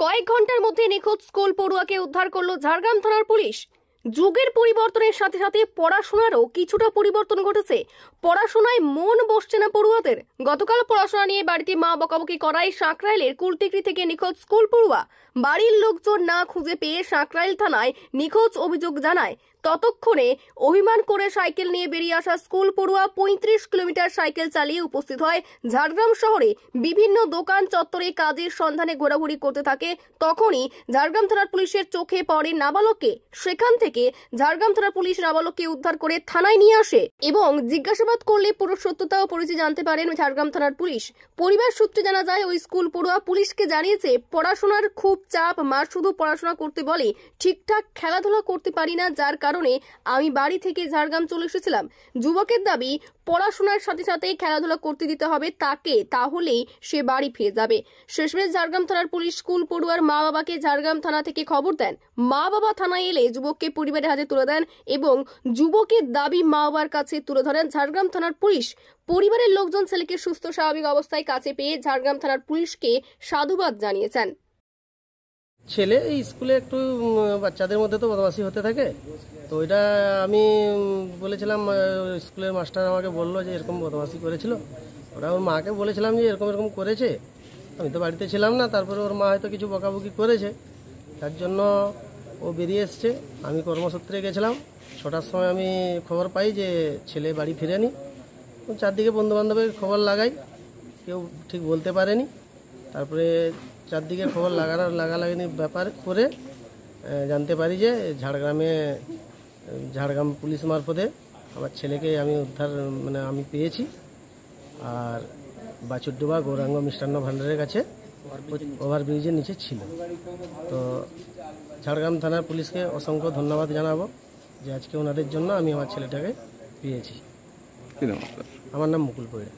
কয়েক ঘন্টার মধ্যে নিখোঁজ স্কুল পড়ুয়াকে উদ্ধার করলো ঝাড়গ্রাম থানার পুলিশ। যুগের পরিবর্তনের সাথে সাথে পড়াশোনারও কিছুটা পরিবর্তন ঘটেছে। পড়াশোনায় মন বসছে না পড়ুয়াদের। গতকাল পড়াশোনা নিয়ে বাড়িতে মা বকাবকি করায় সাঁকরাইলের কুলটিকরি থেকে নিখোঁজ স্কুল পড়ুয়া। বাড়ির লোকজন না খুঁজে পেয়ে সাঁকরাইল থানায় নিখোঁজ অভিযোগ জানায়। ততক্ষণে অভিমান করে সাইকেল নিয়ে বেরিয়ে আসা স্কুল পড়ুয়া 35 কিলোমিটার সাইকেল চালিয়ে উপস্থিত হয় ঝাড়গ্রাম শহরে। বিভিন্ন দোকান চত্বরে কাজের সন্ধানে ঘোরাঘুরি করতে থাকে। তখনই ঝাড়গ্রাম থানার পুলিশের চোখে পড়ে নাবালককে। সেখান থেকে ঝাড়গ্রাম থানার পুলিশ নাবালককে উদ্ধার করে থানায় নিয়ে আসে এবং জিজ্ঞাসাবাদ করলে পুরো সত্যতা ও পরিচয় জানতে পারেন ঝাড়গ্রাম থানার পুলিশ। পরিবার সূত্রে জানা যায়, ওই স্কুল পড়ুয়া পুলিশকে জানিয়েছে পড়াশোনার খুব চাপ, মা শুধু পড়াশোনা করতে বলে, ঠিকঠাক খেলাধুলা করতে পারি না, যার কারণে আমি বাড়ি থেকে ঝাড়গ্রাম চলে এসেছিলাম। যুবকের দাবি, পড়াশোনার সাথে সাথে খেলাধুলা করতে দিতে হবে তাকে, তাহলেই সে বাড়ি ফিরে যাবে। শেষমেশ ঝাড়গ্রাম থানার পুলিশ স্কুল পড়ুয়ার মা বাবাকে ঝাড়গ্রাম থানা থেকে খবর দেন। মা বাবা থানায় এলে যুবককে পরিবারের হাতে তুলে দেন এবং যুবকের দাবি মা বাবার কাছে তুলে ধরেন ঝাড়গ্রাম থানার পুলিশ। পরিবারের লোকজন ছেলেকে সুস্থ স্বাভাবিক অবস্থায় কাছে পেয়ে ঝাড়গ্রাম থানার পুলিশকে সাধুবাদ জানিয়েছেন। ছেলে এই স্কুলে একটু বাচ্চাদের মধ্যে তো বদমাশি হতে থাকে, তো এটা আমি বলেছিলাম, স্কুলের মাস্টার আমাকে বললো যে এরকম বদমাশি করেছিল। ওরা ওর মাকে বলেছিলাম যে এরকম এরকম করেছে, আমি তো বাড়িতে ছিলাম না। তারপরে ওর মা হয়তো কিছু বকাবকি করেছে, তার জন্য ও বেরিয়ে এসছে। আমি কর্মসূত্রে গেছিলাম, 6টার সময় আমি খবর পাই যে ছেলে বাড়ি ফিরেনি। চারদিকে বন্ধুবান্ধবের খবর লাগাই, কেউ ঠিক বলতে পারেনি। তারপরে চারদিকে খবর লাগালাগিনি ব্যাপার করে জানতে পারি যে ঝাড়গ্রাম পুলিশ মারফতে আমার ছেলেকে আমি উদ্ধার আমি পেয়েছি। আর বাছুরডোবা গৌরাঙ্গ মিষ্টান্ন ভাণ্ডারের কাছে ওভারব্রিজের নিচে ছিল। তো ঝাড়গ্রাম থানার পুলিশকে অসংখ্য ধন্যবাদ জানাবো যে আজকে ওনাদের জন্য আমি আমার ছেলেটাকে পেয়েছি। আমার নাম মুকুল পৈড়া।